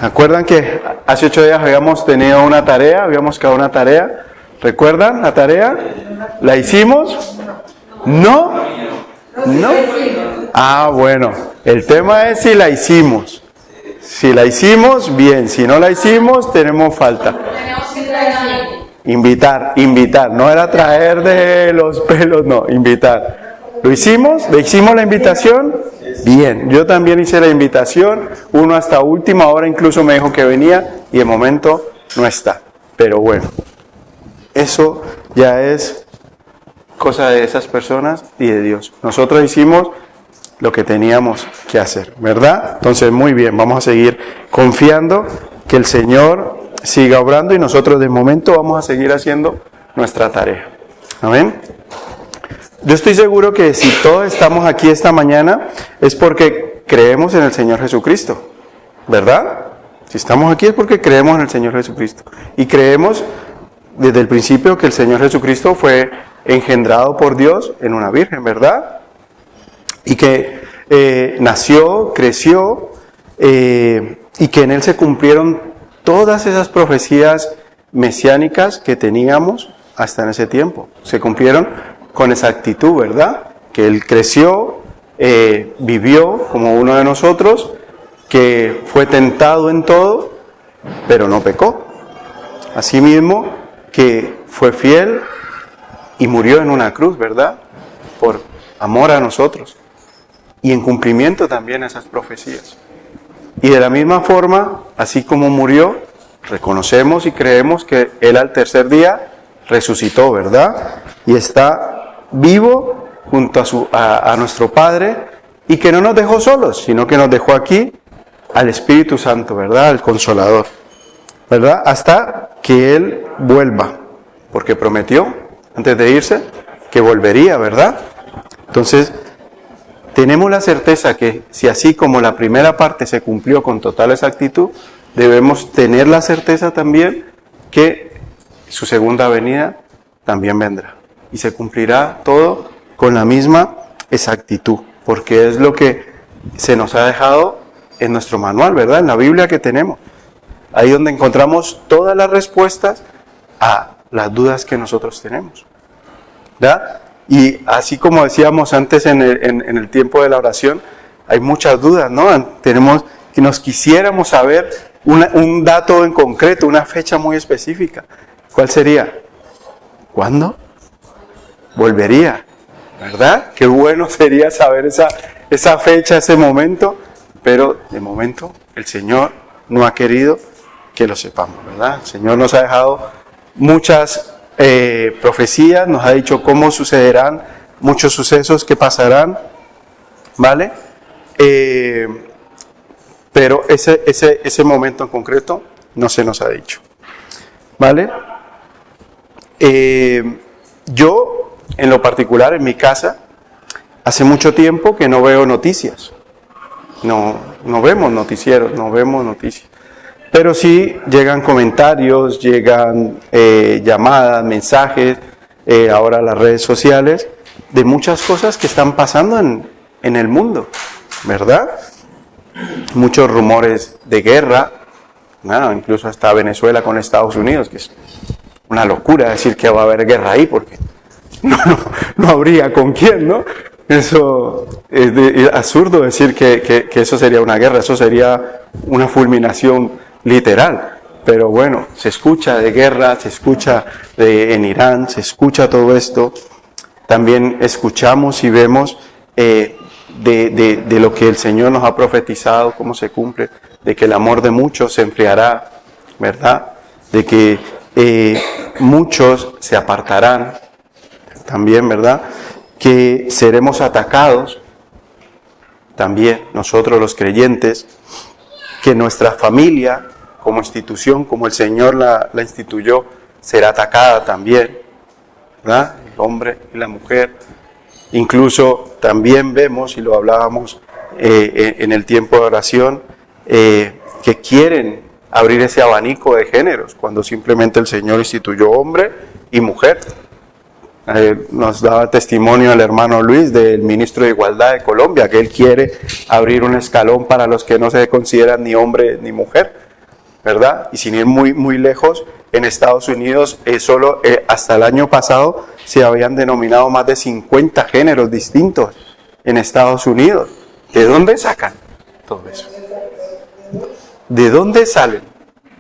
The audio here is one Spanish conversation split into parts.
¿Acuerdan que hace 8 días habíamos tenido una tarea, habíamos quedado una tarea? ¿Recuerdan la tarea? ¿La hicimos? ¿No? ¿No? Ah, bueno, el tema es si la hicimos. Si la hicimos, bien. Si no la hicimos, tenemos falta. Invitar. No era traer de los pelos, no, invitar. ¿Lo hicimos? ¿Le hicimos la invitación? Bien, yo también hice la invitación. Uno hasta última hora incluso me dijo que venía y de momento no está. Pero bueno, eso ya es cosa de esas personas y de Dios. Nosotros hicimos lo que teníamos que hacer, ¿verdad? Entonces, muy bien, vamos a seguir confiando que el Señor siga obrando y nosotros de momento vamos a seguir haciendo nuestra tarea. Amén. Yo estoy seguro que si todos estamos aquí esta mañana es porque creemos en el Señor Jesucristo, ¿verdad? Si estamos aquí es porque creemos en el Señor Jesucristo. Y creemos desde el principio que el Señor Jesucristo fue engendrado por Dios en una virgen, ¿verdad? Y que nació, creció, y que en Él se cumplieron todas esas profecías mesiánicas que teníamos hasta en ese tiempo. Se cumplieron con exactitud, ¿verdad? Que Él creció, vivió como uno de nosotros, que fue tentado en todo, pero no pecó. Asimismo, que fue fiel y murió en una cruz, ¿verdad? Por amor a nosotros. Y en cumplimiento también a esas profecías. Y de la misma forma, así como murió, reconocemos y creemos que Él al tercer día resucitó, ¿verdad? Y está vivo junto a nuestro Padre, y que no nos dejó solos, sino que nos dejó aquí al Espíritu Santo, ¿verdad? Al Consolador, ¿verdad? Hasta que Él vuelva, porque prometió antes de irse que volvería, ¿verdad? Entonces, tenemos la certeza que si así como la primera parte se cumplió con total exactitud, debemos tener la certeza también que su segunda venida también vendrá. Y se cumplirá todo con la misma exactitud, porque es lo que se nos ha dejado en nuestro manual, ¿verdad? En la Biblia que tenemos. Ahí donde encontramos todas las respuestas a las dudas que nosotros tenemos, ¿verdad? Y así como decíamos antes en el tiempo de la oración, hay muchas dudas, ¿no? Tenemos que nos quisiéramos saber un dato en concreto, una fecha muy específica. ¿Cuál sería? ¿Cuándo? Volvería, ¿verdad? Qué bueno sería saber esa fecha, ese momento, pero de momento el Señor no ha querido que lo sepamos, ¿verdad? El Señor nos ha dejado muchas profecías, nos ha dicho cómo sucederán muchos sucesos que pasarán, ¿vale? Pero ese momento en concreto no se nos ha dicho, ¿vale? Yo, en lo particular, en mi casa, hace mucho tiempo que no veo noticias, no vemos noticieros, no vemos noticias. Pero sí llegan comentarios, llegan llamadas, mensajes, ahora las redes sociales, de muchas cosas que están pasando en el mundo, ¿verdad? Muchos rumores de guerra, bueno, incluso hasta Venezuela con Estados Unidos, que es una locura decir que va a haber guerra ahí, porque no habría con quién, ¿no? Eso es absurdo decir que eso sería una guerra, eso sería una fulminación literal, pero bueno, se escucha de guerra, se escucha en Irán, se escucha todo esto, también escuchamos y vemos de lo que el Señor nos ha profetizado, cómo se cumple, de que el amor de muchos se enfriará, ¿verdad? De que muchos se apartarán, también, ¿verdad? Que seremos atacados, también nosotros los creyentes, que nuestra familia como institución, como el Señor la instituyó, será atacada también, ¿verdad? El hombre y la mujer. Incluso también vemos, y lo hablábamos en el tiempo de oración, que quieren abrir ese abanico de géneros, cuando simplemente el Señor instituyó hombre y mujer. Nos daba testimonio el hermano Luis, del ministro de Igualdad de Colombia, que él quiere abrir un escalón para los que no se consideran ni hombre ni mujer, ¿verdad? Y sin ir muy, muy lejos, en Estados Unidos solo hasta el año pasado se habían denominado más de 50 géneros distintos en Estados Unidos. ¿De dónde sacan todo eso? ¿De dónde salen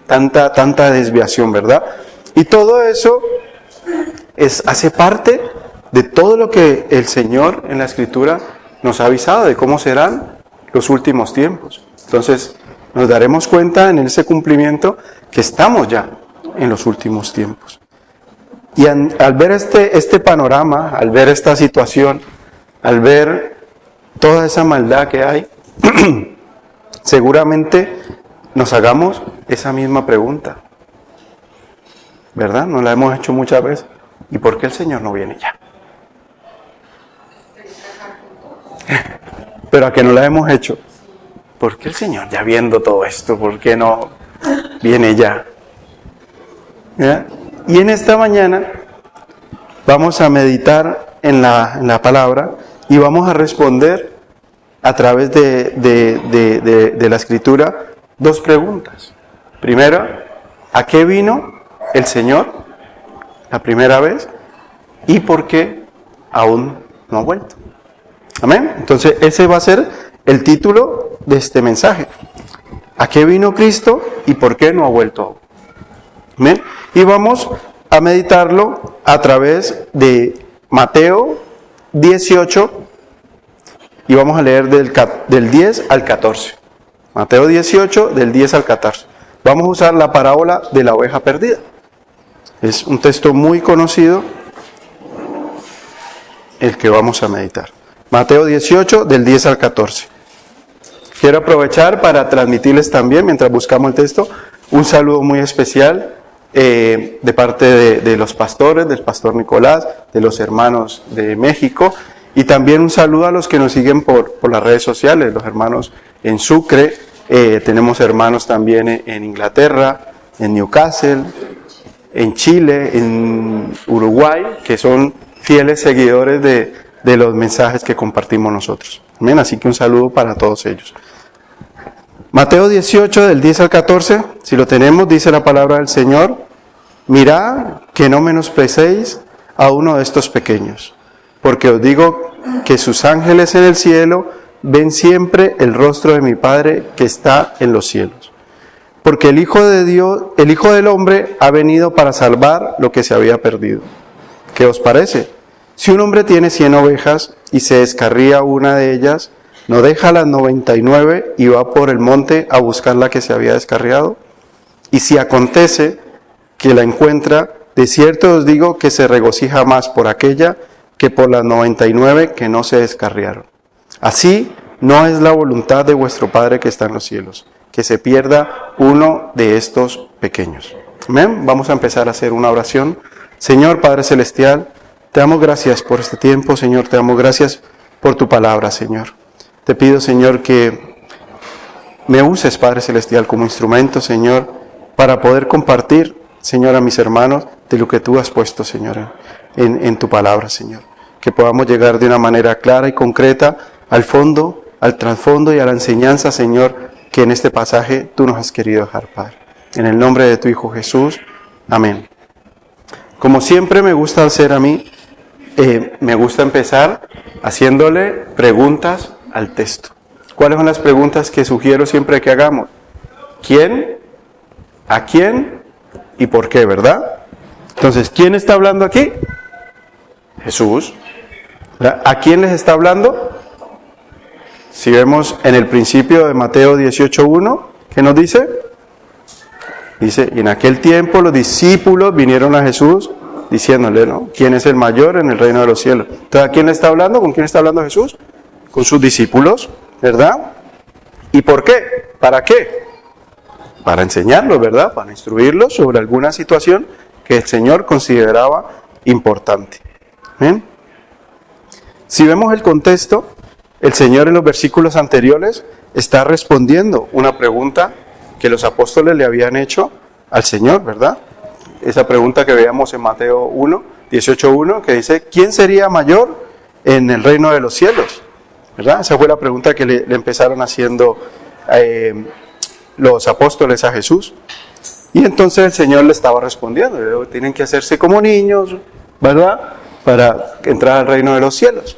tanta desviación, verdad? Y todo eso hace parte de todo lo que el Señor en la Escritura nos ha avisado de cómo serán los últimos tiempos. Entonces, nos daremos cuenta en ese cumplimiento que estamos ya en los últimos tiempos. Y al ver este panorama, al ver esta situación, al ver toda esa maldad que hay, seguramente nos hagamos esa misma pregunta, ¿verdad? Nos la hemos hecho muchas veces. ¿Y por qué el Señor no viene ya? Pero a que no la hemos hecho. ¿Por qué el Señor, ya viendo todo esto, por qué no viene ya? ¿Ya? Y en esta mañana vamos a meditar en la palabra y vamos a responder a través de la Escritura 2 preguntas. Primero, ¿a qué vino el Señor la primera vez? ¿Y por qué aún no ha vuelto? Amén. Entonces ese va a ser el título de este mensaje. ¿A qué vino Cristo y por qué no ha vuelto aún? Amén. Y vamos a meditarlo a través de Mateo 18 y vamos a leer del 10 al 14. Mateo 18 del 10 al 14. Vamos a usar la parábola de la oveja perdida. Es un texto muy conocido el que vamos a meditar. Mateo 18 del 10 al 14. Quiero aprovechar para transmitirles también, mientras buscamos el texto, un saludo muy especial de parte de los pastores, del pastor Nicolás, de los hermanos de México, y también un saludo a los que nos siguen por las redes sociales, los hermanos en Sucre, tenemos hermanos también en Inglaterra, en Newcastle, en Chile, en Uruguay, que son fieles seguidores de los mensajes que compartimos nosotros. Amén. Así que un saludo para todos ellos. Mateo 18, del 10 al 14, si lo tenemos, dice la palabra del Señor: mirad que no menosprecéis a uno de estos pequeños, porque os digo que sus ángeles en el cielo ven siempre el rostro de mi Padre que está en los cielos. Porque el Hijo de Dios, el Hijo del Hombre, ha venido para salvar lo que se había perdido. ¿Qué os parece? Si un hombre tiene 100 ovejas y se descarría una de ellas, ¿no deja las 99 y va por el monte a buscar la que se había descarriado? Y si acontece que la encuentra, de cierto os digo que se regocija más por aquella que por las 99 que no se descarriaron. Así no es la voluntad de vuestro Padre que está en los cielos, que se pierda uno de estos pequeños. Amén. Vamos a empezar a hacer una oración. Señor Padre Celestial, te damos gracias por este tiempo, Señor, te damos gracias por tu palabra, Señor. Te pido, Señor, que me uses, Padre Celestial, como instrumento, Señor, para poder compartir, Señor, a mis hermanos de lo que tú has puesto, Señor, en tu palabra, Señor. Que podamos llegar de una manera clara y concreta al fondo, al trasfondo y a la enseñanza, Señor, que en este pasaje tú nos has querido dejar, Padre. En el nombre de tu Hijo Jesús, amén. Como siempre me gusta hacer a mí, me gusta empezar haciéndole preguntas al texto. ¿Cuáles son las preguntas que sugiero siempre que hagamos? ¿Quién? ¿A quién? ¿Y por qué? ¿Verdad? Entonces, ¿quién está hablando aquí? Jesús. ¿A quién les está hablando? Si vemos en el principio de Mateo 18:1, ¿qué nos dice? Dice, y en aquel tiempo los discípulos vinieron a Jesús diciéndole, ¿no?, ¿quién es el mayor en el reino de los cielos? Entonces, ¿a quién le está hablando? ¿Con quién está hablando Jesús? Con sus discípulos, ¿verdad? ¿Y por qué? ¿Para qué? Para enseñarlos, ¿verdad? Para instruirlos sobre alguna situación que el Señor consideraba importante. ¿Bien? Si vemos el contexto, el Señor en los versículos anteriores está respondiendo una pregunta que los apóstoles le habían hecho al Señor, ¿verdad? Esa pregunta que veíamos en Mateo 18:1, que dice, ¿quién sería mayor en el reino de los cielos? ¿Verdad? Esa fue la pregunta que le empezaron haciendo los apóstoles a Jesús. Y entonces el Señor le estaba respondiendo, tienen que hacerse como niños, ¿verdad? Para entrar al reino de los cielos.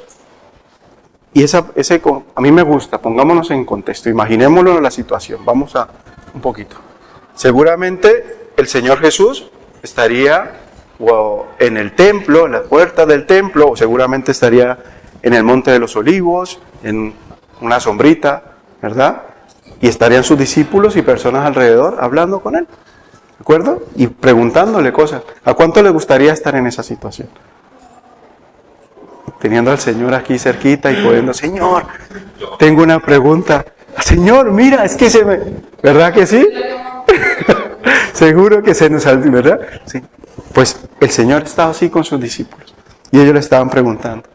Y a mí me gusta, pongámonos en contexto, imaginémonos la situación, vamos a un poquito. Seguramente el Señor Jesús estaría en el templo, en la puerta del templo, o seguramente estaría en el Monte de los Olivos, en una sombrita, ¿verdad? Y estarían sus discípulos y personas alrededor hablando con Él. ¿De acuerdo? Y preguntándole cosas. ¿A cuánto le gustaría estar en esa situación? Teniendo al Señor aquí cerquita y pudiendo, Señor, tengo una pregunta. Señor, mira, es que se me... ¿Verdad que sí? Seguro que se nos salió, ¿verdad? Sí. Pues el Señor estaba así con sus discípulos. Y ellos le estaban preguntando.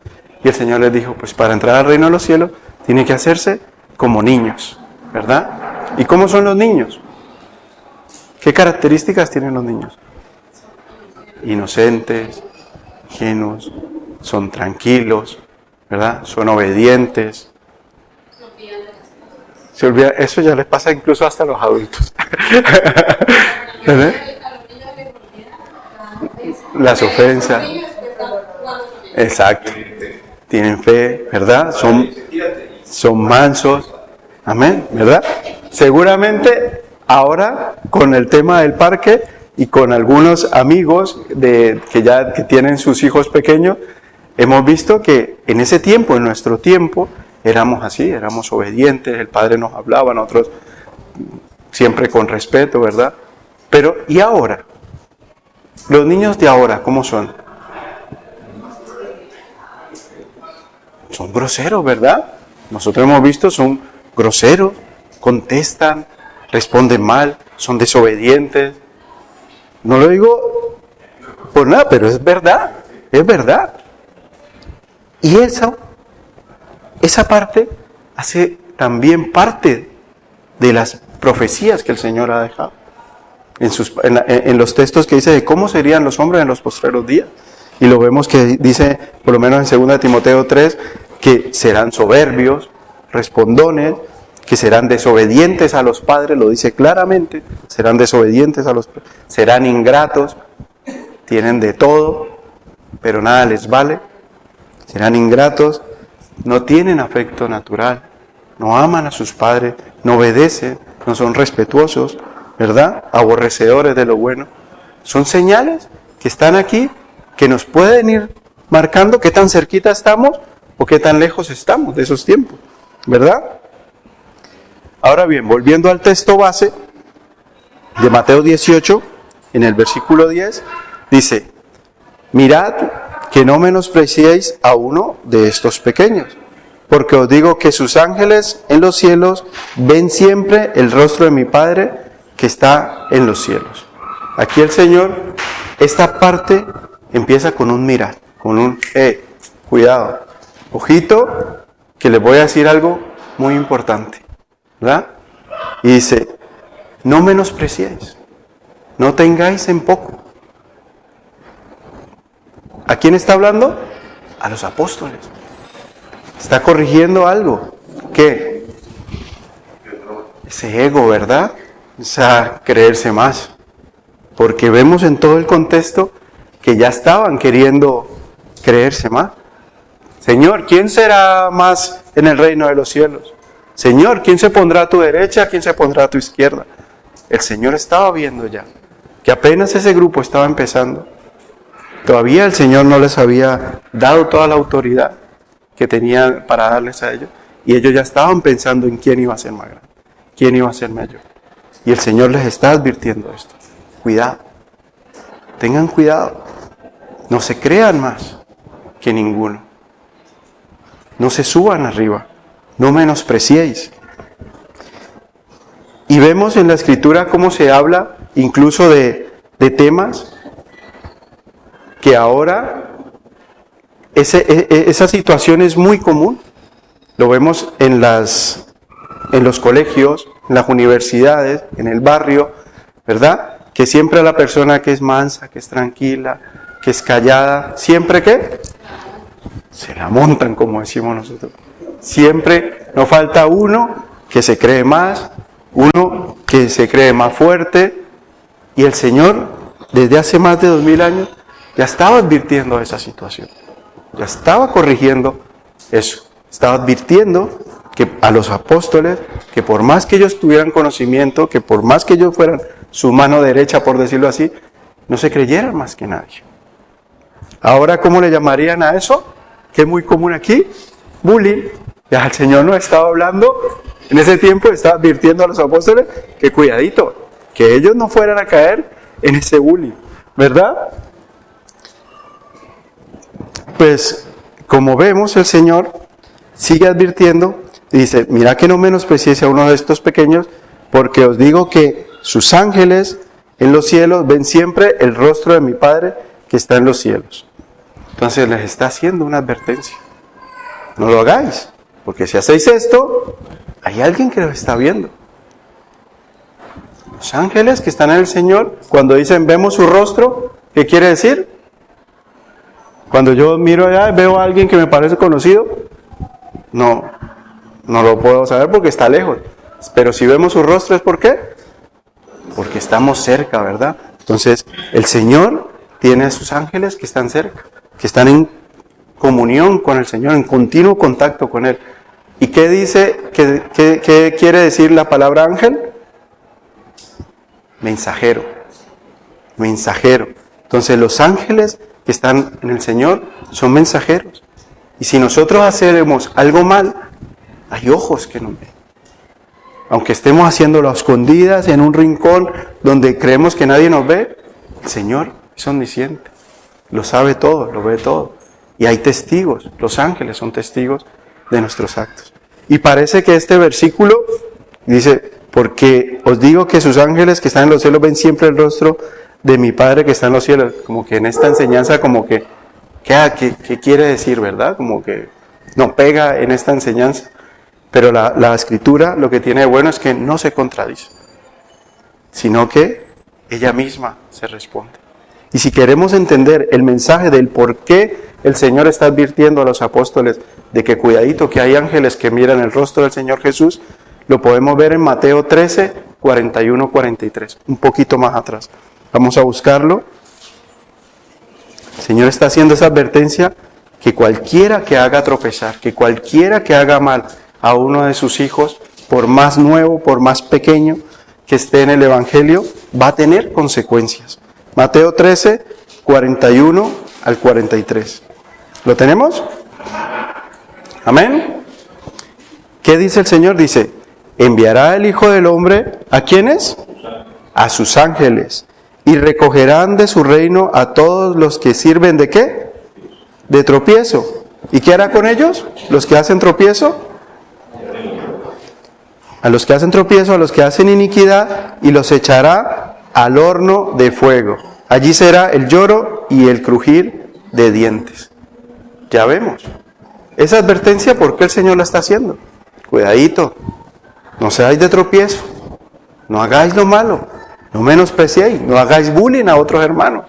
Y el Señor les dijo, pues para entrar al reino de los cielos, tiene que hacerse como niños, ¿verdad? ¿Y cómo son los niños? ¿Qué características tienen los niños? Inocentes, ingenuos, son tranquilos, ¿verdad? Son obedientes. Se olvida, eso ya les pasa incluso hasta a los adultos. ¿Verdad? Las ofensas. Exacto. Tienen fe, ¿verdad? Son mansos. Amén, ¿verdad? Seguramente ahora con el tema del parque y con algunos amigos que tienen sus hijos pequeños, hemos visto que en ese tiempo, en nuestro tiempo, éramos así, éramos obedientes, el Padre nos hablaba, nosotros siempre con respeto, ¿verdad? Pero, ¿y ahora? Los niños de ahora, ¿cómo son? Son groseros, ¿verdad? Nosotros hemos visto, son groseros, contestan, responden mal, son desobedientes. No lo digo por nada, pero es verdad, es verdad. Y esa parte hace también parte de las profecías que el Señor ha dejado. En los textos que dice de cómo serían los hombres en los postreros días. Y lo vemos que dice, por lo menos en 2 Timoteo 3, que serán soberbios, respondones, que serán desobedientes a los padres, lo dice claramente, serán desobedientes a los padres, serán ingratos, tienen de todo, pero nada les vale, serán ingratos, no tienen afecto natural, no aman a sus padres, no obedecen, no son respetuosos, ¿verdad? Aborrecedores de lo bueno. Son señales que están aquí, que nos pueden ir marcando qué tan cerquita estamos o qué tan lejos estamos de esos tiempos, ¿verdad? Ahora bien, volviendo al texto base de Mateo 18, en el versículo 10, dice, mirad que no menospreciéis a uno de estos pequeños, porque os digo que sus ángeles en los cielos ven siempre el rostro de mi Padre que está en los cielos. Aquí el Señor, esta parte empieza con un mirar, con un, cuidado, ojito, que les voy a decir algo muy importante, ¿verdad? Y dice, no menospreciéis, no tengáis en poco. ¿A quién está hablando? A los apóstoles. Está corrigiendo algo. ¿Qué? Ese ego, ¿verdad? Esa creerse más. Porque vemos en todo el contexto que ya estaban queriendo creerse más. Señor, ¿quién será más en el reino de los cielos? Señor, ¿quién se pondrá a tu derecha? ¿Quién se pondrá a tu izquierda? El Señor estaba viendo ya que apenas ese grupo estaba empezando. Todavía el Señor no les había dado toda la autoridad que tenía para darles a ellos. Y ellos ya estaban pensando en quién iba a ser más grande, quién iba a ser mayor. Y el Señor les está advirtiendo esto. Cuidado. Tengan cuidado. No se crean más que ninguno. No se suban arriba. No menospreciéis. Y vemos en la Escritura cómo se habla incluso de temas que ahora esa situación es muy común. Lo vemos en los colegios, en las universidades, en el barrio, ¿verdad? Que siempre la persona que es mansa, que es tranquila, que es callada, siempre ¿qué? Se la montan, como decimos nosotros. Siempre no falta uno que se cree más uno que se cree más fuerte, y el Señor, desde hace más de 2000 años, ya estaba advirtiendo esa situación, ya estaba corrigiendo eso, estaba advirtiendo que a los apóstoles, que por más que ellos tuvieran conocimiento, que por más que ellos fueran su mano derecha, por decirlo así, no se creyeran más que nadie. Ahora, ¿cómo le llamarían a eso? Que es muy común aquí, bullying. Ya el Señor nos estaba hablando, en ese tiempo estaba advirtiendo a los apóstoles que cuidadito, que ellos no fueran a caer en ese bullying, ¿verdad? Pues, como vemos, el Señor sigue advirtiendo y dice, mira que no menospreciéis a uno de estos pequeños, porque os digo que sus ángeles en los cielos ven siempre el rostro de mi Padre que está en los cielos. Entonces les está haciendo una advertencia. No lo hagáis, porque si hacéis esto, hay alguien que los está viendo. Los ángeles que están en el Señor, cuando dicen vemos su rostro, ¿qué quiere decir? Cuando yo miro allá y veo a alguien que me parece conocido, no lo puedo saber porque está lejos. Pero si vemos su rostro, ¿es por qué? Porque estamos cerca, ¿verdad? Entonces, el Señor tiene a sus ángeles que están cerca, que están en comunión con el Señor, en continuo contacto con Él. ¿Y qué dice, qué quiere decir la palabra ángel? Mensajero. Mensajero. Entonces, los ángeles que están en el Señor son mensajeros. Y si nosotros hacemos algo mal, hay ojos que nos ven. Aunque estemos haciéndolo a escondidas en un rincón donde creemos que nadie nos ve, el Señor es omnisciente, lo sabe todo, lo ve todo. Y hay testigos, los ángeles son testigos de nuestros actos. Y parece que este versículo dice, porque os digo que sus ángeles que están en los cielos ven siempre el rostro de mi Padre que está en los cielos. Como que en esta enseñanza, como que, ¿qué quiere decir, verdad? Como que no pega en esta enseñanza. Pero la Escritura lo que tiene de bueno es que no se contradice, sino que ella misma se responde. Y si queremos entender el mensaje del por qué el Señor está advirtiendo a los apóstoles de que cuidadito, que hay ángeles que miran el rostro del Señor Jesús, lo podemos ver en Mateo 13, 41, 43, un poquito más atrás. Vamos a buscarlo. El Señor está haciendo esa advertencia que cualquiera que haga tropezar, que cualquiera que haga mal a uno de sus hijos, por más nuevo, por más pequeño que esté en el Evangelio, va a tener consecuencias. Mateo 13, 41 al 43. ¿Lo tenemos? Amén. ¿Qué dice el Señor? Dice, enviará el Hijo del Hombre, ¿a quiénes? A sus ángeles, y recogerán de su reino a todos los que sirven ¿de qué? De tropiezo. ¿Y qué hará con ellos? ¿Los que hacen tropiezo? A los que hacen tropiezo, a los que hacen iniquidad, y los echará al horno de fuego. Allí será el lloro y el crujir de dientes. Ya vemos. Esa advertencia, ¿por qué el Señor la está haciendo? Cuidadito, no seáis de tropiezo, no hagáis lo malo, no menospreciéis, no hagáis bullying a otros hermanos,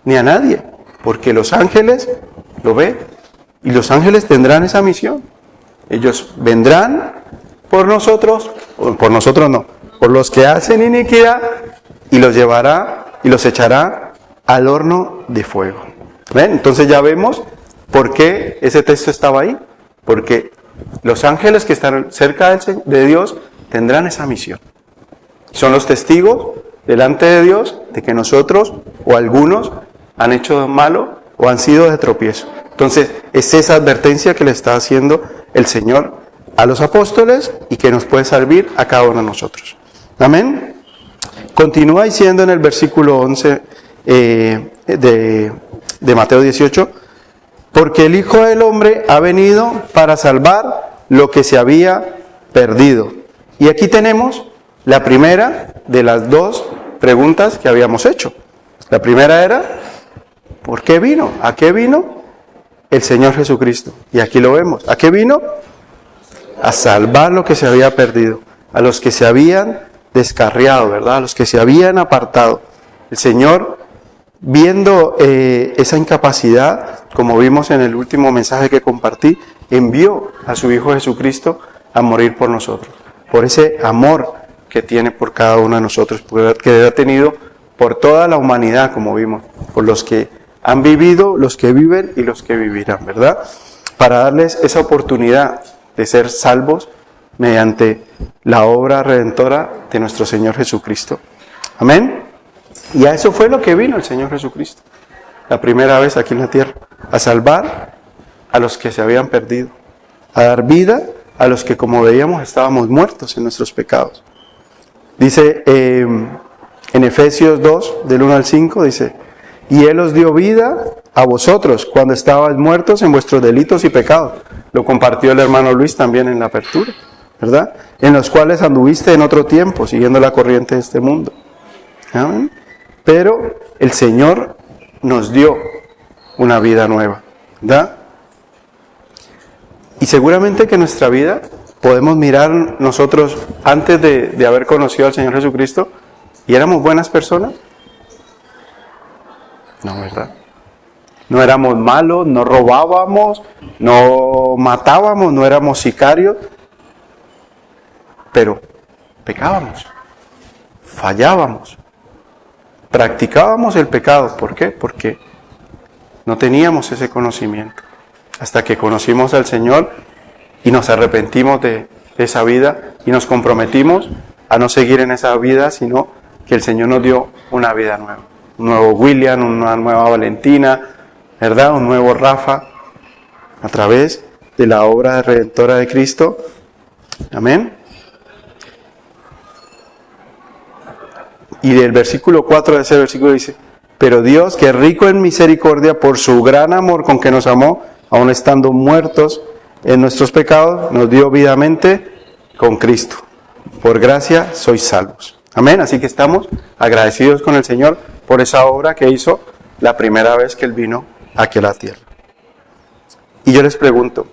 ni a nadie, porque los ángeles lo ven, y los ángeles tendrán esa misión. Ellos vendrán por nosotros no, por los que hacen iniquidad, y los llevará y los echará al horno de fuego. ¿Ven? Entonces ya vemos por qué ese texto estaba ahí, porque los ángeles que están cerca de Dios tendrán esa misión. Son los testigos delante de Dios de que nosotros o algunos han hecho malo o han sido de tropiezo. Entonces es esa advertencia que le está haciendo el Señor a los apóstoles y que nos puede servir a cada uno de nosotros. Amén. Continúa diciendo en el versículo 11 de Mateo 18, porque el Hijo del Hombre ha venido para salvar lo que se había perdido. Y aquí tenemos la primera de las dos preguntas que habíamos hecho. La primera era, ¿por qué vino? ¿A qué vino el Señor Jesucristo? Y aquí lo vemos. ¿A qué vino? A salvar lo que se había perdido, a los que se habían descarriado, ¿verdad? A los que se habían apartado. El Señor, viendo esa incapacidad, como vimos en el último mensaje que compartí, envió a su Hijo Jesucristo a morir por nosotros. por ese amor que tiene por cada uno de nosotros, que ha tenido por toda la humanidad, como vimos, por los que han vivido, los que viven y los que vivirán, ¿verdad? Para darles esa oportunidad de ser salvos mediante la obra redentora de nuestro Señor Jesucristo. Amén. Y a eso fue lo que vino el Señor Jesucristo, la primera vez aquí en la tierra, a salvar a los que se habían perdido, a dar vida a los que, como veíamos, estábamos muertos en nuestros pecados. Dice en Efesios 2, del 1 al 5, dice: y Él os dio vida a vosotros cuando estabais muertos en vuestros delitos y pecados. Lo compartió el hermano Luis también en la apertura, ¿verdad? En los cuales anduviste en otro tiempo, siguiendo la corriente de este mundo. ¿Amén? Pero el Señor nos dio una vida nueva, ¿verdad? Y seguramente que en nuestra vida podemos mirar nosotros antes de haber conocido al Señor Jesucristo, ¿y éramos buenas personas? No, ¿verdad? No éramos malos, no robábamos, no matábamos, no éramos sicarios, pero pecábamos, fallábamos, practicábamos el pecado. ¿Por qué? Porque no teníamos ese conocimiento. Hasta que conocimos al Señor y nos arrepentimos de esa vida y nos comprometimos a no seguir en esa vida, sino que el Señor nos dio una vida nueva. Un nuevo William, una nueva Valentina, ¿verdad? Un nuevo Rafa, a través de la obra redentora de Cristo. Amén. Y del versículo 4 de ese versículo dice: pero Dios, que es rico en misericordia, por su gran amor con que nos amó, aun estando muertos en nuestros pecados, nos dio vidamente con Cristo. Por gracia sois salvos. Amén. Así que estamos agradecidos con el Señor por esa obra que hizo la primera vez que Él vino aquí a la tierra. Y yo les pregunto,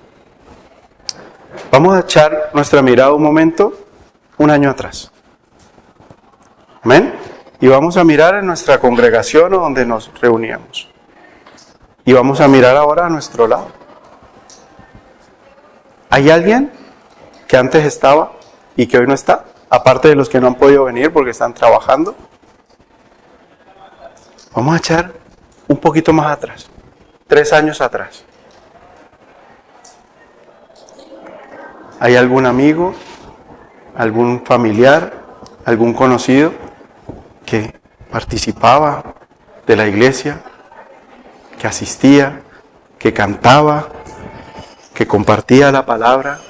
vamos a echar nuestra mirada un momento, un año atrás. Amén. Y vamos a mirar en nuestra congregación o donde nos reuníamos. Y vamos a mirar ahora a nuestro lado. ¿Hay alguien que antes estaba y que hoy no está? Aparte de los que no han podido venir porque están trabajando. Vamos a echar un poquito más atrás. 3 años atrás. ¿Hay algún amigo, algún familiar, algún conocido que participaba de la iglesia, que asistía, que cantaba, que compartía la palabra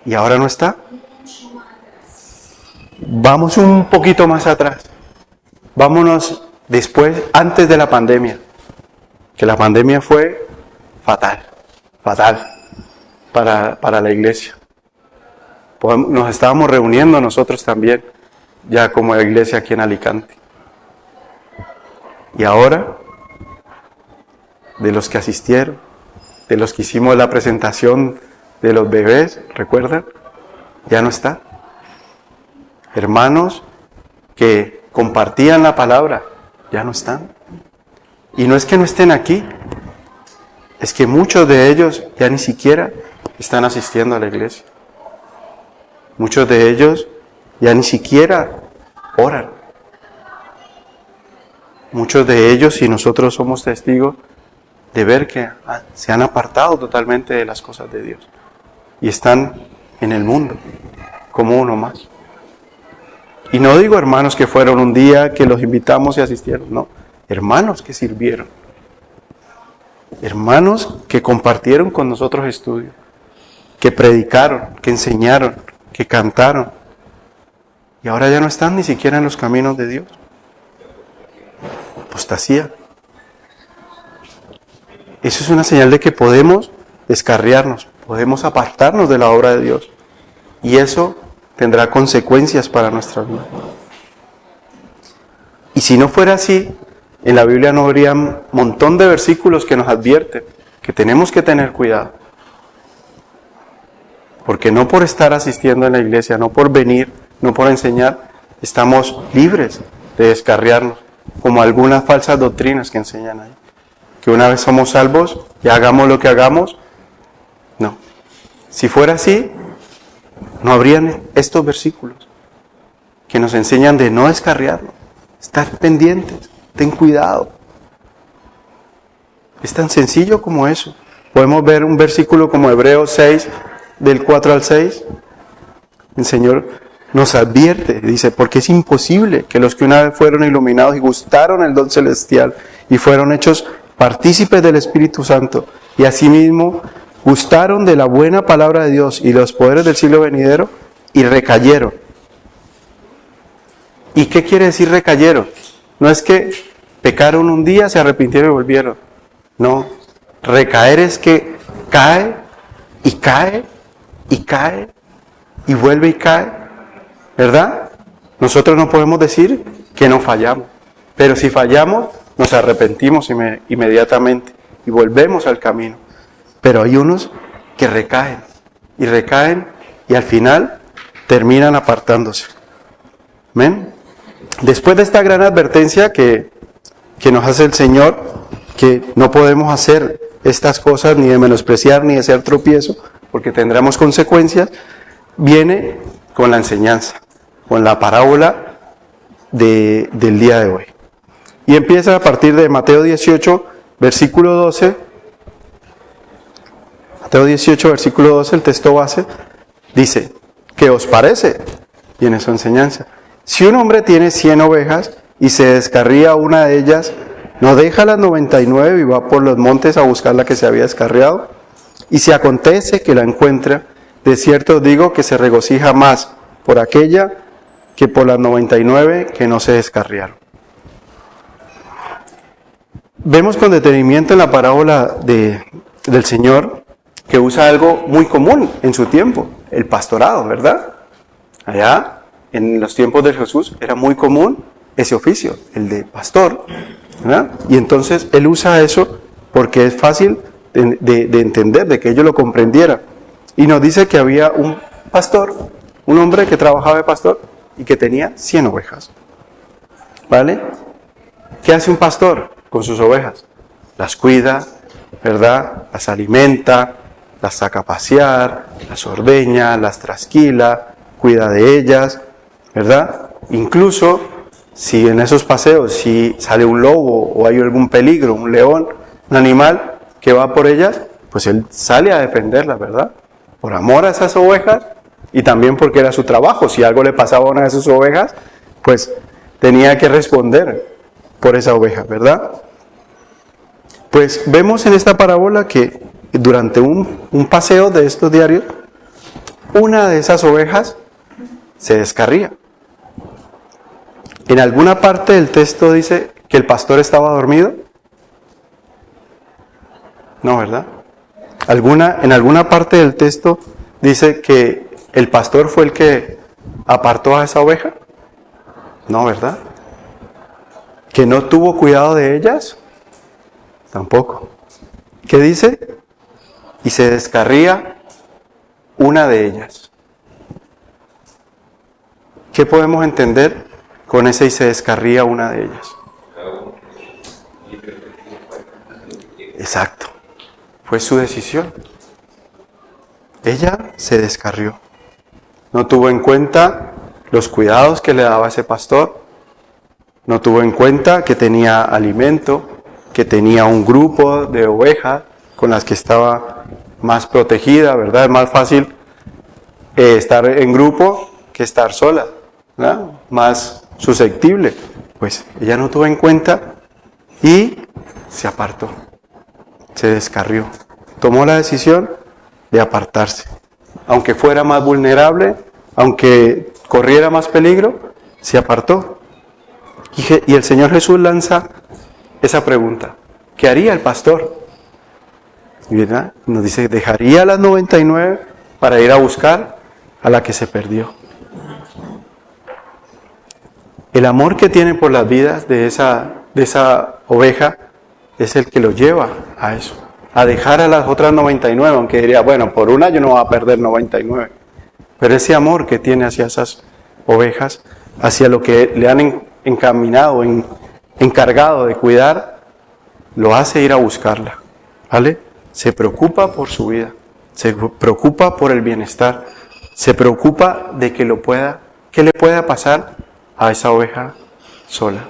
y ahora no está? Vamos un poquito más atrás. Vámonos después, antes de la pandemia, que la pandemia fue fatal para la iglesia. Nos estábamos reuniendo nosotros también, ya como iglesia aquí en Alicante. Y ahora, de los que asistieron, de los que hicimos la presentación de los bebés, ¿recuerdan? Ya no está. Hermanos que compartían la palabra, ya no están. Y no es que no estén aquí, es que muchos de ellos ya ni siquiera están asistiendo a la iglesia. Muchos de ellos ya ni siquiera oran. Muchos de ellos, y nosotros somos testigos de ver que se han apartado totalmente de las cosas de Dios y están en el mundo como uno más. Y no digo hermanos que fueron un día, que los invitamos y asistieron, no. Hermanos que sirvieron. Hermanos que compartieron con nosotros estudios, que predicaron, que enseñaron, que cantaron. Y ahora ya no están ni siquiera en los caminos de Dios. Apostasía. Eso es una señal de que podemos descarriarnos, podemos apartarnos de la obra de Dios. Y eso tendrá consecuencias para nuestra vida. Y si no fuera así, en la Biblia no habría un montón de versículos que nos advierten que tenemos que tener cuidado. Porque no por estar asistiendo en la iglesia, no por venir, no por enseñar, estamos libres de descarriarnos, como algunas falsas doctrinas que enseñan ahí. Que una vez somos salvos, ya hagamos lo que hagamos. No. Si fuera así, no habrían estos versículos que nos enseñan de no descarriarlo, estar pendientes, ten cuidado. Es tan sencillo como eso. Podemos ver un versículo como Hebreos 6, del 4 al 6. El Señor nos advierte, dice, porque es imposible que los que una vez fueron iluminados y gustaron el don celestial y fueron hechos partícipes del Espíritu Santo y asimismo gustaron de la buena palabra de Dios y los poderes del siglo venidero y recayeron. ¿Y qué quiere decir recayeron? No es que pecaron un día, se arrepintieron y volvieron. No, recaer es que cae y cae y cae y vuelve y cae. ¿Verdad? Nosotros no podemos decir que no fallamos, pero si fallamos, nos arrepentimos inmediatamente y volvemos al camino. Pero hay unos que recaen y al final terminan apartándose. ¿Amén? Después de esta gran advertencia que nos hace el Señor, que no podemos hacer estas cosas ni de menospreciar ni de ser tropiezo, porque tendremos consecuencias, viene con la enseñanza, con la parábola del día de hoy. Y empieza a partir de Mateo 18, versículo 12. Mateo 18, versículo 12, el texto base, dice, ¿qué os parece? Viene su enseñanza. Si un hombre tiene 100 ovejas y se descarría una de ellas, ¿no deja las 99 y va por los montes a buscar la que se había descarriado? Y si acontece que la encuentra, de cierto os digo que se regocija más por aquella que por las 99 que no se descarriaron. Vemos con detenimiento en la parábola del Señor que usa algo muy común en su tiempo, el pastorado, ¿verdad? Allá, en los tiempos de Jesús, era muy común ese oficio, el de pastor, ¿verdad? Y entonces Él usa eso porque es fácil de entender, de que ellos lo comprendieran. Y nos dice que había un pastor, un hombre que trabajaba de pastor y que tenía 100 ovejas. ¿Vale? ¿Qué hace un pastor con sus ovejas? Las cuida, ¿verdad? Las alimenta, las saca a pasear, las ordeña, las trasquila, cuida de ellas, ¿verdad? Incluso si en esos paseos, si sale un lobo o hay algún peligro, un león, un animal que va por ellas, pues él sale a defenderlas, ¿verdad? Por amor a esas ovejas y también porque era su trabajo. Si algo le pasaba a una de sus ovejas, pues tenía que responder por esa oveja, ¿verdad? Pues vemos en esta parábola que durante un paseo de estos diarios, una de esas ovejas se descarría. En alguna parte del texto dice que el pastor estaba dormido. No, ¿verdad? En alguna parte del texto dice que el pastor fue el que apartó a esa oveja. No, ¿verdad? ¿Que no tuvo cuidado de ellas? Tampoco. ¿Qué dice? Y se descarría una de ellas. ¿Qué podemos entender con ese y se descarría una de ellas? Exacto. Fue su decisión. Ella se descarrió. No tuvo en cuenta los cuidados que le daba ese pastor. No tuvo en cuenta que tenía alimento, que tenía un grupo de ovejas con las que estaba más protegida, ¿verdad? Es más fácil estar en grupo que estar sola, ¿verdad? Más susceptible. Pues ella no tuvo en cuenta y se apartó, se descarrió. Tomó la decisión de apartarse. Aunque fuera más vulnerable, aunque corriera más peligro, se apartó. Y el Señor Jesús lanza esa pregunta: ¿qué haría el pastor? ¿Verdad? Nos dice, dejaría las 99 para ir a buscar a la que se perdió. El amor que tiene por las vidas de esa oveja es el que lo lleva a eso, a dejar a las otras 99, aunque diría, bueno, por una yo no voy a perder 99. Pero ese amor que tiene hacia esas ovejas, hacia lo que le han encaminado, encargado de cuidar, lo hace ir a buscarla, ¿vale? Se preocupa por su vida, se preocupa por el bienestar, se preocupa de que le pueda pasar a esa oveja sola.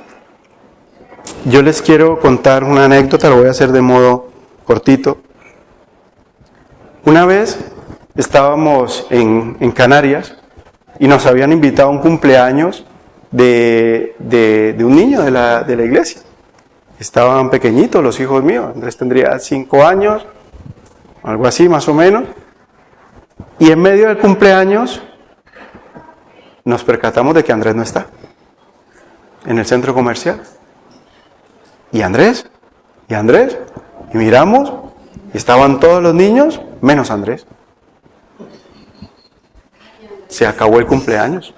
Yo les quiero contar una anécdota, lo voy a hacer de modo cortito. Una vez estábamos en Canarias y nos habían invitado a un cumpleaños de un niño de la iglesia. Estaban pequeñitos los hijos míos, Andrés tendría 5 años, algo así más o menos. Y en medio del cumpleaños nos percatamos de que Andrés no está en el centro comercial. ¿Y Andrés? Y miramos, y estaban todos los niños, menos Andrés. Se acabó el cumpleaños.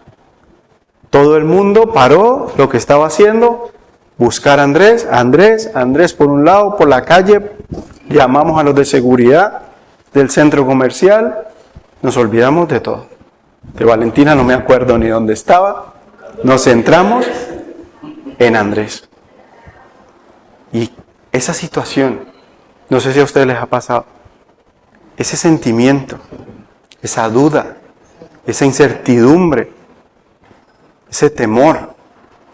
Todo el mundo paró lo que estaba haciendo, buscar a Andrés por un lado, por la calle, llamamos a los de seguridad del centro comercial, nos olvidamos de todo. De Valentina no me acuerdo ni dónde estaba, nos centramos en Andrés. Y esa situación, no sé si a ustedes les ha pasado, ese sentimiento, esa duda, esa incertidumbre, ese temor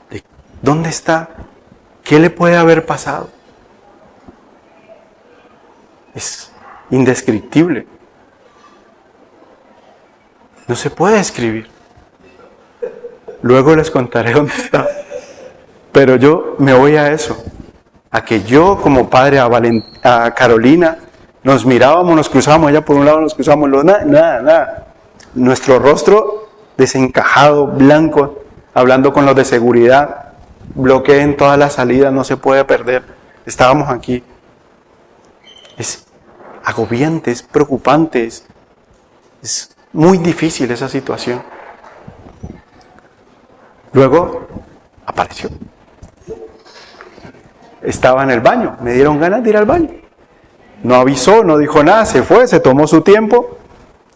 de ¿dónde está? ¿Qué le puede haber pasado? Es indescriptible. No se puede describir. Luego les contaré dónde está. Pero yo me voy a eso, a que yo como padre a Carolina nos mirábamos, nos cruzábamos, ella por un lado nos cruzábamos, nada. Nuestro rostro desencajado, blanco, hablando con los de seguridad, bloqueen todas las salidas, no se puede perder. Estábamos aquí. Es agobiante, es preocupante, es muy difícil esa situación. Luego apareció. Estaba en el baño, me dieron ganas de ir al baño. No avisó, no dijo nada, se fue, se tomó su tiempo.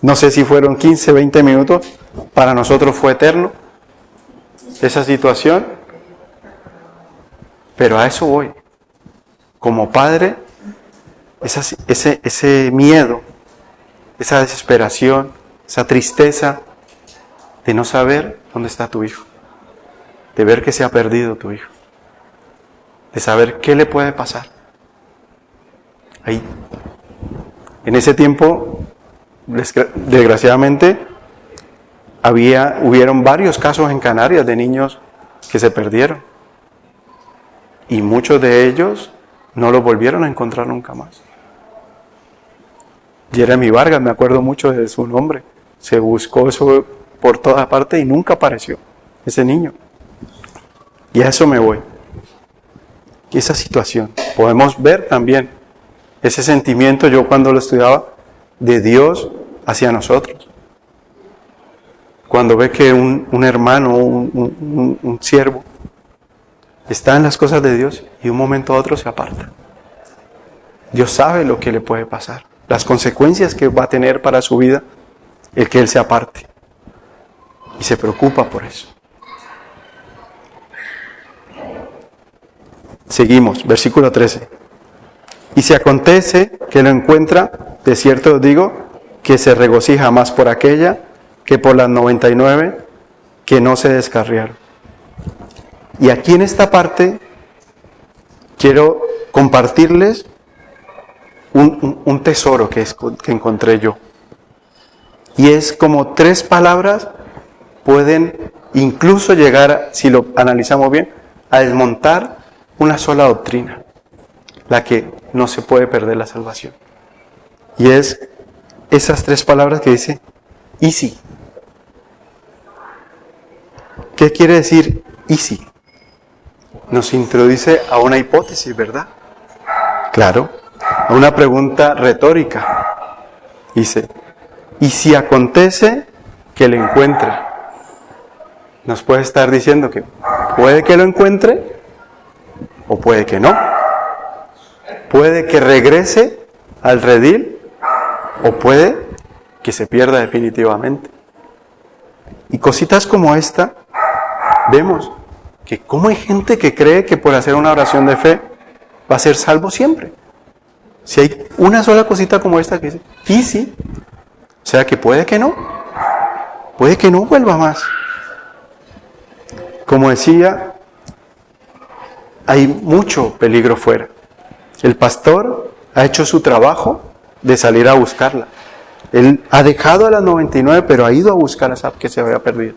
No sé si fueron 15, 20 minutos, para nosotros fue eterno esa situación. Pero a eso voy. Como padre, ese miedo, esa desesperación, esa tristeza de no saber dónde está tu hijo, de ver que se ha perdido tu hijo, de saber qué le puede pasar. Ahí, en ese tiempo, desgraciadamente, hubieron varios casos en Canarias de niños que se perdieron. Y muchos de ellos no los volvieron a encontrar nunca más. Jeremy Vargas, me acuerdo mucho de su nombre. Se buscó eso por toda parte y nunca apareció ese niño. Y a eso me voy. Y esa situación. Podemos ver también ese sentimiento, yo cuando lo estudiaba, de Dios hacia nosotros. Cuando ve que un hermano, un siervo, está en las cosas de Dios y de un momento a otro se aparta. Dios sabe lo que le puede pasar, las consecuencias que va a tener para su vida el que él se aparte. Y se preocupa por eso. Seguimos, versículo 13. Y si acontece que lo encuentra, de cierto os digo, que se regocija más por aquella que por las 99 que no se descarriaron. Y aquí en esta parte quiero compartirles un tesoro que encontré yo. Y es como 3 palabras pueden incluso llegar, si lo analizamos bien, a desmontar una sola doctrina, la que no se puede perder la salvación. Y es esas 3 palabras que dice, y si. ¿Qué quiere decir y si? Nos introduce a una hipótesis, ¿verdad? Claro, a una pregunta retórica. Dice, ¿y si acontece que lo encuentre? Nos puede estar diciendo que puede que lo encuentre o puede que no. Puede que regrese al redil o puede que se pierda definitivamente. Y cositas como esta, vemos que cómo hay gente que cree que por hacer una oración de fe va a ser salvo siempre. Si hay una sola cosita como esta que dice, y sí, o sea que puede que no. puede que no vuelva más. Como decía, hay mucho peligro fuera. El pastor ha hecho su trabajo de salir a buscarla. Él ha dejado a las 99, pero ha ido a buscar a esa que se había perdido.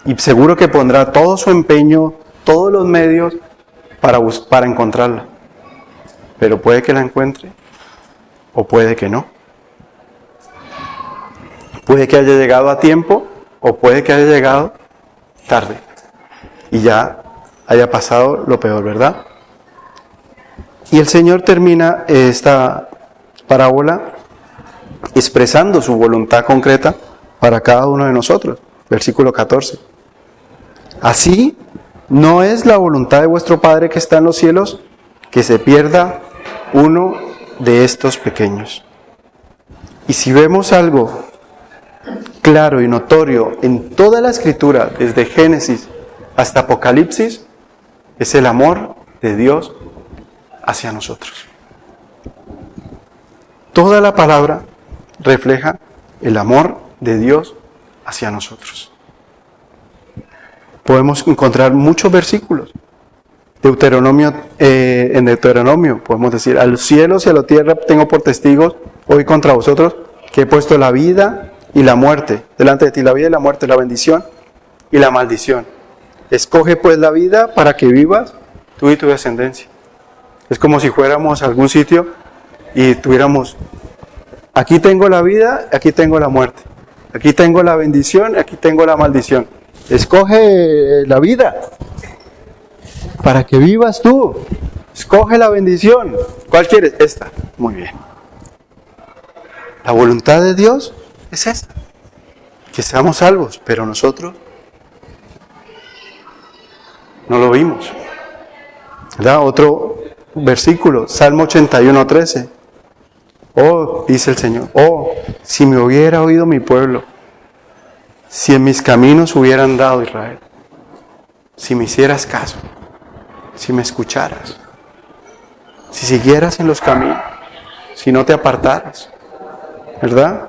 Y seguro que pondrá todo su empeño, todos los medios para encontrarla. Pero puede que la encuentre o puede que no. Puede que haya llegado a tiempo o puede que haya llegado tarde. Y ya haya pasado lo peor, ¿verdad? Y el Señor termina esta parábola expresando su voluntad concreta para cada uno de nosotros. Versículo 14. Así no es la voluntad de vuestro Padre que está en los cielos, que se pierda uno de estos pequeños. Y si vemos algo claro y notorio en toda la Escritura, desde Génesis hasta Apocalipsis, es el amor de Dios hacia nosotros. Toda la palabra refleja el amor de Dios hacia nosotros. Podemos encontrar muchos versículos. En Deuteronomio podemos decir: a los cielos y a la tierra tengo por testigos hoy contra vosotros que he puesto la vida y la muerte delante de ti, la vida y la muerte, la bendición y la maldición. Escoge pues la vida para que vivas tú y tu descendencia. Es como si fuéramos a algún sitio y tuviéramos: aquí tengo la vida, aquí tengo la muerte, aquí tengo la bendición, aquí tengo la maldición. Escoge la vida para que vivas tú. Escoge la bendición. ¿Cuál quieres? Esta. Muy bien. La voluntad de Dios es esta: que seamos salvos, pero nosotros no lo vimos. ¿Verdad? Otro versículo, Salmo 81:13. Oh, dice el Señor, oh, si me hubiera oído mi pueblo, si en mis caminos hubiera andado Israel, si me hicieras caso, si me escucharas, si siguieras en los caminos, si no te apartaras, ¿verdad?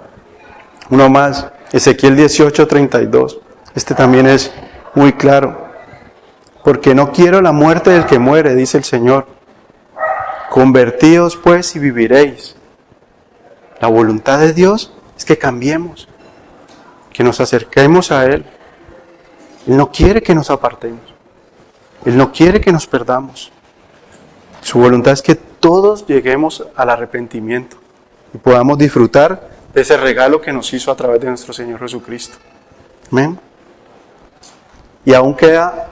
Uno más, Ezequiel 18:32. Este también es muy claro. Porque no quiero la muerte del que muere, dice el Señor. Convertíos pues y viviréis. La voluntad de Dios es que cambiemos, que nos acerquemos a Él. Él no quiere que nos apartemos. Él no quiere que nos perdamos. Su voluntad es que todos lleguemos al arrepentimiento y podamos disfrutar de ese regalo que nos hizo a través de nuestro Señor Jesucristo. Amén. Y aún queda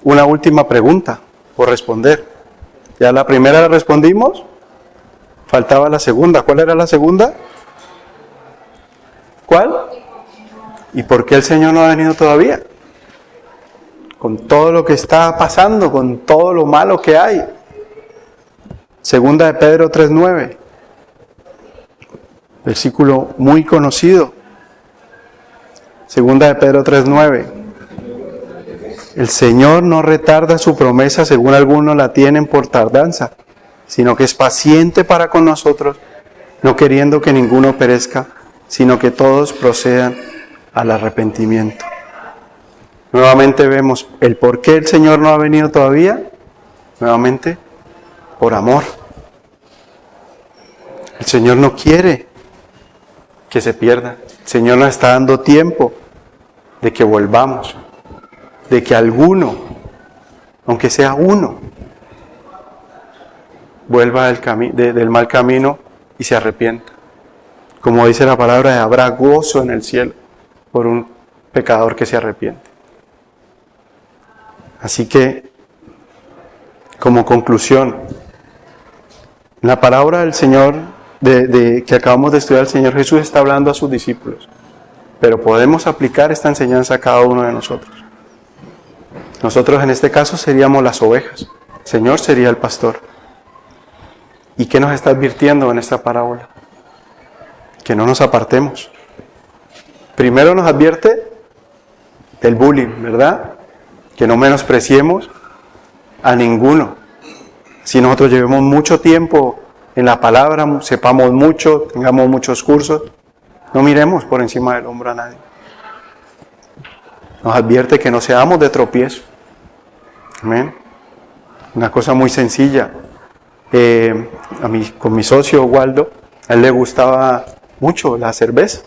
una última pregunta por responder. Ya la primera la respondimos, faltaba la segunda. ¿Cuál era la segunda? ¿Cuál? ¿Y por qué el Señor no ha venido todavía? Con todo lo que está pasando, con todo lo malo que hay. Segunda de Pedro 3:9. Versículo muy conocido. Segunda de Pedro 3:9. El Señor no retarda su promesa según algunos la tienen por tardanza, sino que es paciente para con nosotros, no queriendo que ninguno perezca, sino que todos procedan al arrepentimiento. Nuevamente vemos el por qué el Señor no ha venido todavía. Nuevamente, por amor. El Señor no quiere que se pierda. El Señor nos está dando tiempo de que volvamos, de que alguno, aunque sea uno, vuelva del mal camino y se arrepienta. Como dice la palabra, habrá gozo en el cielo por un pecador que se arrepiente. Así que, como conclusión, la palabra del Señor, que acabamos de estudiar, el Señor Jesús está hablando a sus discípulos, pero podemos aplicar esta enseñanza a cada uno de nosotros. Nosotros en este caso seríamos las ovejas, el Señor sería el pastor. ¿Y qué nos está advirtiendo en esta parábola? Que no nos apartemos. Primero nos advierte del bullying, ¿verdad? Que no menospreciemos a ninguno. Si nosotros llevemos mucho tiempo en la palabra, sepamos mucho, tengamos muchos cursos, no miremos por encima del hombro a nadie. Nos advierte que no seamos de tropiezo. Amén. Una cosa muy sencilla. Con mi socio Waldo, a él le gustaba mucho la cerveza.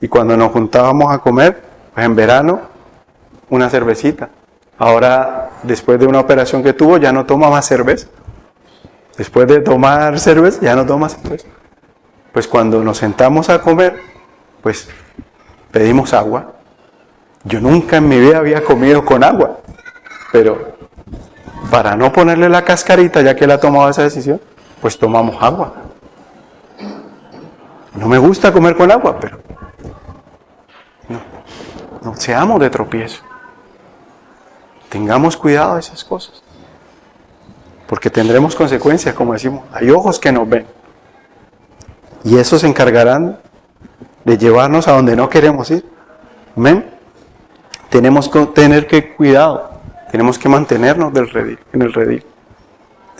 Y cuando nos juntábamos a comer, pues en verano, una cervecita. Ahora, después de una operación que tuvo, ya no toma más cerveza. Después de tomar cerveza, ya no toma cerveza. Pues cuando nos sentamos a comer, pues pedimos agua. Yo nunca en mi vida había comido con agua, pero para no ponerle la cascarita, ya que él ha tomado esa decisión, pues tomamos agua. No me gusta comer con agua, pero no seamos de tropiezo. Tengamos cuidado de esas cosas, porque tendremos consecuencias, como decimos, hay ojos que nos ven, y esos se encargarán de llevarnos a donde no queremos ir. Amén. Tenemos que tener cuidado, tenemos que mantenernos en el redil.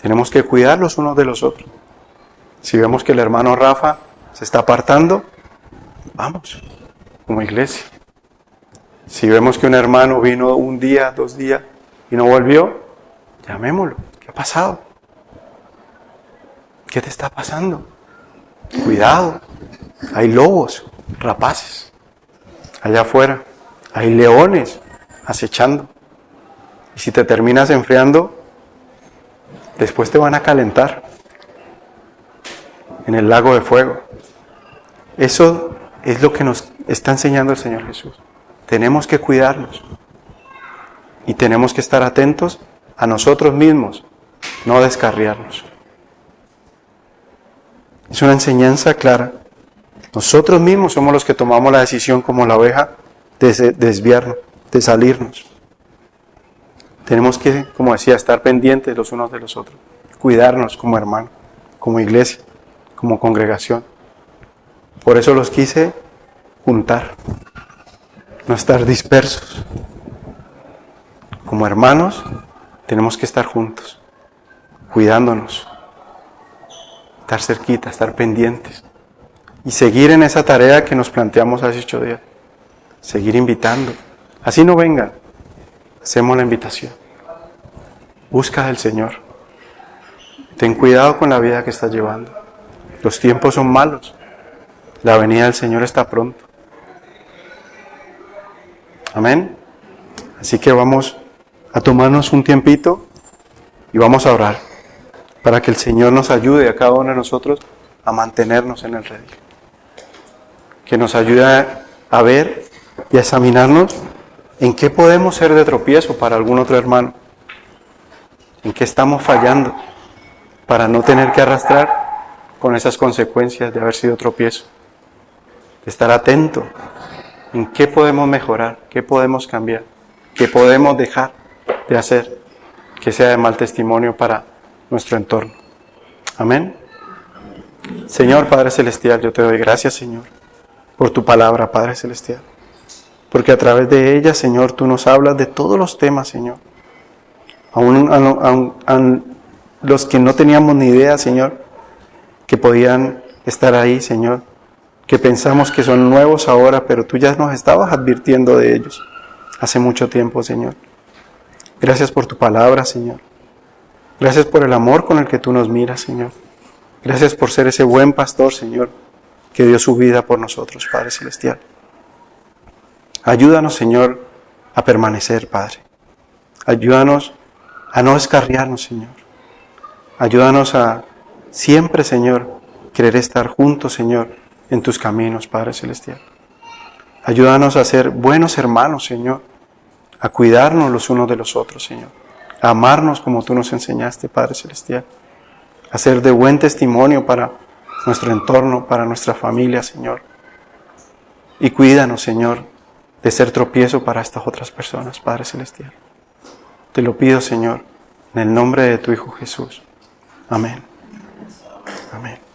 Tenemos que cuidar los unos de los otros. Si vemos que el hermano Rafa se está apartando, vamos, como iglesia. Si vemos que un hermano vino un día, 2 días y no volvió, llamémoslo. ¿Qué ha pasado? ¿Qué te está pasando? Cuidado, hay lobos, rapaces, allá afuera, hay leones acechando. Y si te terminas enfriando, después te van a calentar en el lago de fuego. Eso es lo que nos está enseñando el Señor Jesús. Tenemos que cuidarnos y tenemos que estar atentos a nosotros mismos, no descarriarnos. Es una enseñanza clara. Nosotros mismos somos los que tomamos la decisión, como la oveja, de desviarnos, de salirnos. Tenemos que, como decía, estar pendientes los unos de los otros, cuidarnos como hermanos, como iglesia, como congregación. Por eso los quise juntar, no estar dispersos. Como hermanos tenemos que estar juntos, cuidándonos, estar cerquita, estar pendientes y seguir en esa tarea que nos planteamos hace 8 días. Seguir invitando. Así no vengan, hacemos la invitación. Busca del Señor. Ten cuidado con la vida que estás llevando. Los tiempos son malos. La venida del Señor está pronto. Amén. Así que vamos a tomarnos un tiempito y vamos a orar para que el Señor nos ayude a cada uno de nosotros a mantenernos en el redil. Que nos ayude a ver y a examinarnos en qué podemos ser de tropiezo para algún otro hermano. En qué estamos fallando para no tener que arrastrar con esas consecuencias de haber sido tropiezo. De estar atento en qué podemos mejorar, qué podemos cambiar, qué podemos dejar de hacer que sea de mal testimonio para nuestro entorno. Amén. Señor Padre Celestial, yo te doy gracias, Señor, por tu palabra, Padre Celestial. Porque a través de ella, Señor, tú nos hablas de todos los temas, Señor. Aún los que no teníamos ni idea, Señor, que podían estar ahí, Señor, que pensamos que son nuevos ahora, pero tú ya nos estabas advirtiendo de ellos hace mucho tiempo, Señor. Gracias por tu palabra, Señor. Gracias por el amor con el que tú nos miras, Señor. Gracias por ser ese buen pastor, Señor, que dio su vida por nosotros, Padre Celestial. Ayúdanos, Señor, a permanecer, Padre. Ayúdanos a no descarriarnos, Señor. Ayúdanos a siempre, Señor, querer estar juntos, Señor, en tus caminos, Padre Celestial. Ayúdanos a ser buenos hermanos, Señor, a cuidarnos los unos de los otros, Señor, a amarnos como tú nos enseñaste, Padre Celestial, a ser de buen testimonio para nuestro entorno, para nuestra familia, Señor. Y cuídanos, Señor, de ser tropiezo para estas otras personas, Padre Celestial. Te lo pido, Señor, en el nombre de tu Hijo Jesús. Amén. Amén.